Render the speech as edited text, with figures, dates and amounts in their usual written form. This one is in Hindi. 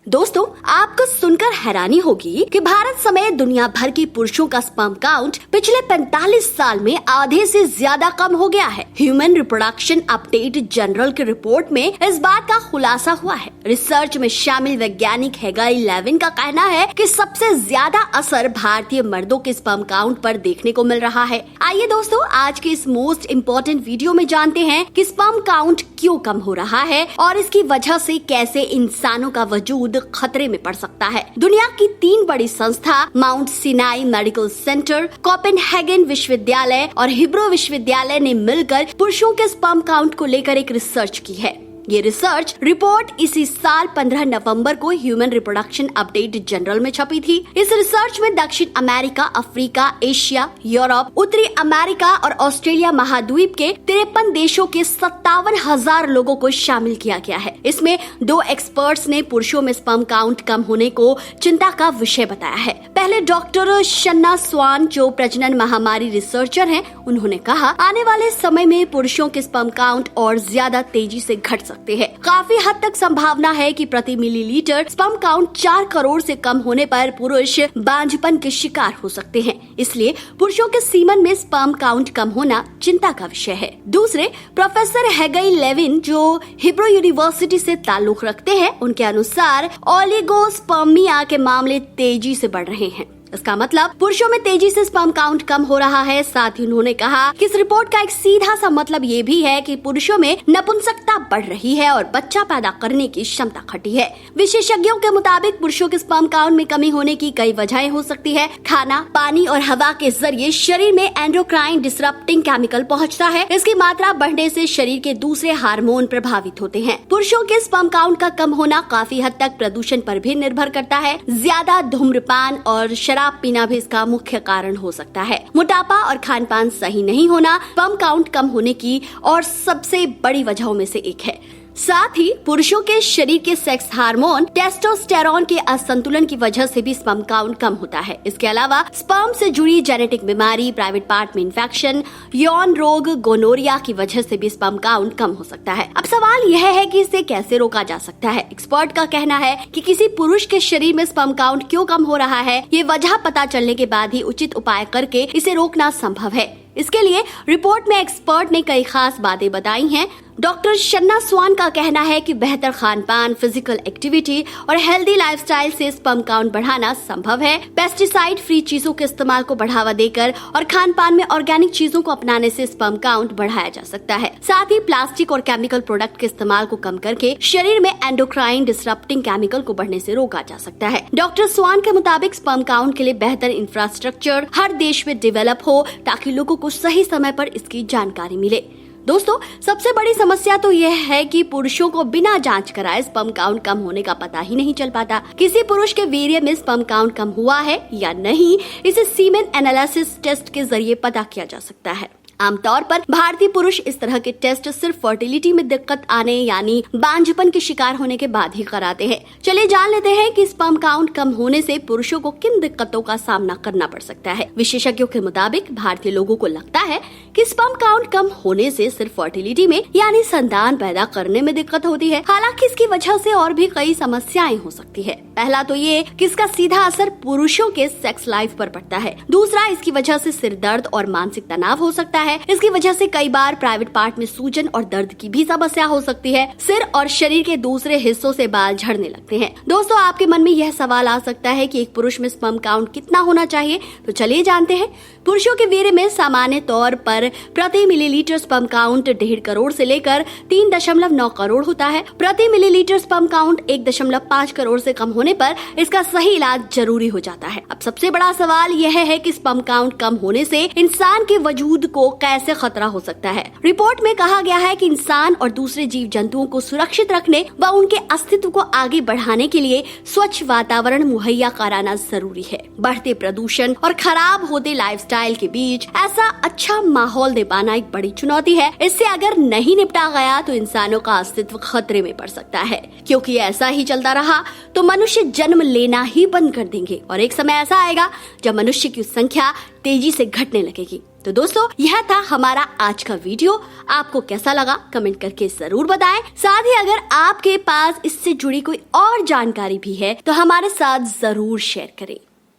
दोस्तों, आपको सुनकर हैरानी होगी कि भारत समेत दुनिया भर के पुरुषों का स्पर्म काउंट पिछले 45 साल में आधे से ज्यादा कम हो गया है। ह्यूमन रिप्रोडक्शन अपडेट जनरल की रिपोर्ट में इस बात का खुलासा हुआ है। रिसर्च में शामिल वैज्ञानिक हेगाई लेविन का कहना है कि सबसे ज्यादा असर भारतीय मर्दों के स्पर्म काउंट पर देखने को मिल रहा है। आइए दोस्तों, आज के इस मोस्ट इम्पोर्टेंट वीडियो में जानते हैं कि स्पर्म काउंट क्यों कम हो रहा है और इसकी वजह से कैसे इंसानों का वजूद खतरे में पड़ सकता है। दुनिया की 3 बड़ी संस्था Mount Sinai medical centre, Copenhagen विश्वविद्यालय और हिब्रो विश्वविद्यालय ने मिलकर पुरुषों के स्पर्म काउंट को लेकर एक रिसर्च की है। ये रिसर्च रिपोर्ट इसी साल 15 नवंबर को ह्यूमन रिप्रोडक्शन अपडेट जनरल में छपी थी। इस रिसर्च में दक्षिण अमेरिका, अफ्रीका, एशिया, यूरोप, उत्तरी अमेरिका और ऑस्ट्रेलिया महाद्वीप के 53 देशों के 57,000 लोगों को शामिल किया गया है। इसमें 2 एक्सपर्ट्स ने पुरुषों में स्पर्म काउंट कम होने को चिंता का विषय बताया है। पहले डॉक्टर शन्ना स्वान, जो प्रजनन महामारी रिसर्चर हैं, उन्होंने कहा आने वाले समय में पुरुषों के स्पर्म काउंट और ज्यादा तेजी से घट सकते हैं। काफी हद तक संभावना है कि प्रति मिलीलीटर स्पर्म काउंट 4 करोड़ से कम होने पर पुरुष बांझपन के शिकार हो सकते हैं। इसलिए पुरुषों के सीमन में स्पर्म काउंट कम होना चिंता का विषय है। दूसरे प्रोफेसर हेगाई लेविन, जो हिब्रो यूनिवर्सिटी से ताल्लुक रखते हैं, उनके अनुसार ओलिगोस्पर्मिया के मामले तेजी से बढ़ रहे हैं। इसका मतलब पुरुषों में तेजी से स्पर्म काउंट कम हो रहा है। साथ ही उन्होंने कहा कि इस रिपोर्ट का एक सीधा सा मतलब ये भी है कि पुरुषों में नपुंसकता बढ़ रही है और बच्चा पैदा करने की क्षमता घटी है। विशेषज्ञों के मुताबिक पुरुषों के स्पर्म काउंट में कमी होने की कई वजहें हो सकती है। खाना, पानी और हवा के जरिए शरीर में एंडोक्राइन डिसरप्टिंग केमिकल पहुंचता है। इसकी मात्रा बढ़ने से शरीर के दूसरे हार्मोन प्रभावित होते हैं। पुरुषों के स्पर्म काउंट का कम होना काफी हद तक प्रदूषण पर भी निर्भर करता है। ज्यादा धूम्रपान और शराब पीना भी इसका मुख्य कारण हो सकता है। मोटापा और खान-पान सही नहीं होना स्पर्म काउंट कम होने की और सबसे बड़ी वजहों में से एक है। साथ ही पुरुषों के शरीर के सेक्स हार्मोन टेस्टोस्टेरोन के असंतुलन की वजह से भी स्पर्म काउंट कम होता है। इसके अलावा स्पर्म से जुड़ी जेनेटिक बीमारी, प्राइवेट पार्ट में इन्फेक्शन, यौन रोग, गोनोरिया की वजह से भी स्पर्म काउंट कम हो सकता है। अब सवाल यह है कि इसे कैसे रोका जा सकता है। एक्सपर्ट का कहना है कि किसी पुरुष के शरीर में स्पर्म काउंट क्यों कम हो रहा है, ये वजह पता चलने के बाद ही उचित उपाय करके इसे रोकना संभव है। इसके लिए रिपोर्ट में एक्सपर्ट ने कई खास बातें बताई हैं। डॉक्टर शन्ना स्वान का कहना है कि बेहतर खान-पान, फिजिकल एक्टिविटी और हेल्दी लाइफस्टाइल से स्पर्म काउंट बढ़ाना संभव है। पेस्टिसाइड फ्री चीजों के इस्तेमाल को बढ़ावा देकर और खान-पान में ऑर्गेनिक चीजों को अपनाने से स्पर्म काउंट बढ़ाया जा सकता है। साथ ही प्लास्टिक और केमिकल प्रोडक्ट के इस्तेमाल को कम करके शरीर में एंडोक्राइन डिसरप्टिंग केमिकल को बढ़ने से रोका जा सकता है। डॉक्टर स्वान के मुताबिक स्पर्म काउंट के लिए बेहतर इंफ्रास्ट्रक्चर हर देश में डेवलप हो ताकि लोगों को सही समय पर इसकी जानकारी मिले। दोस्तों, सबसे बड़ी समस्या तो यह है कि पुरुषों को बिना जांच कराए स्पर्म काउंट कम होने का पता ही नहीं चल पाता। किसी पुरुष के वीर्य में स्पर्म काउंट कम हुआ है या नहीं, इसे सीमेन एनालिसिस टेस्ट के जरिए पता किया जा सकता है। आमतौर पर भारतीय पुरुष इस तरह के टेस्ट सिर्फ फर्टिलिटी में दिक्कत आने यानी बांझपन के शिकार होने के बाद ही कराते हैं। चलिए जान लेते हैं कि स्पर्म काउंट कम होने से पुरुषों को किन दिक्कतों का सामना करना पड़ सकता है। विशेषज्ञों के मुताबिक भारतीय लोगों को लगता है कि स्पर्म काउंट कम होने से सिर्फ फर्टिलिटी में यानी संतान पैदा करने में दिक्कत होती है। हालांकि इसकी वजह से और भी कई समस्याएं हो सकती है। पहला तो ये कि इसका सीधा असर पुरुषों के सेक्स लाइफ पर पड़ता है। दूसरा, इसकी वजह से सिर दर्द और मानसिक तनाव हो सकता है। इसकी वजह से कई बार प्राइवेट पार्ट में सूजन और दर्द की भी समस्या हो सकती है। सिर और शरीर के दूसरे हिस्सों से बाल झड़ने लगते हैं। दोस्तों, आपके मन में यह सवाल आ सकता है कि एक पुरुष में स्पर्म काउंट कितना होना चाहिए, तो चलिए जानते हैं। पुरुषों के वीर्य में सामान्य तौर पर प्रति मिलीलीटर स्पर्म काउंट 1.5 करोड़ से लेकर 3.9 करोड़ होता है। प्रति मिलीलीटर स्पर्म काउंट 1.5 करोड़ से कम होने पर इसका सही इलाज जरूरी हो जाता है। अब सबसे बड़ा सवाल यह है कि स्पर्म काउंट कम होने से इंसान के वजूद को कैसे खतरा हो सकता है। रिपोर्ट में कहा गया है कि इंसान और दूसरे जीव जंतुओं को सुरक्षित रखने व उनके अस्तित्व को आगे बढ़ाने के लिए स्वच्छ वातावरण मुहैया कराना जरूरी है। बढ़ते प्रदूषण और खराब होते लाइफस्टाइल के बीच ऐसा अच्छा माहौल दे पाना एक बड़ी चुनौती है। इससे अगर नहीं निपटा गया तो इंसानों का अस्तित्व खतरे में पड़ सकता है, क्योंकि ऐसा ही चलता रहा तो मनुष्य जन्म लेना ही बंद कर देंगे और एक समय ऐसा आएगा जब मनुष्य की संख्या तेजी से घटने लगेगी। तो दोस्तों यह था हमारा आज का वीडियो। आपको कैसा लगा कमेंट करके जरूर बताएं। साथ ही अगर आपके पास इससे जुड़ी कोई और जानकारी भी है तो हमारे साथ जरूर शेयर करें।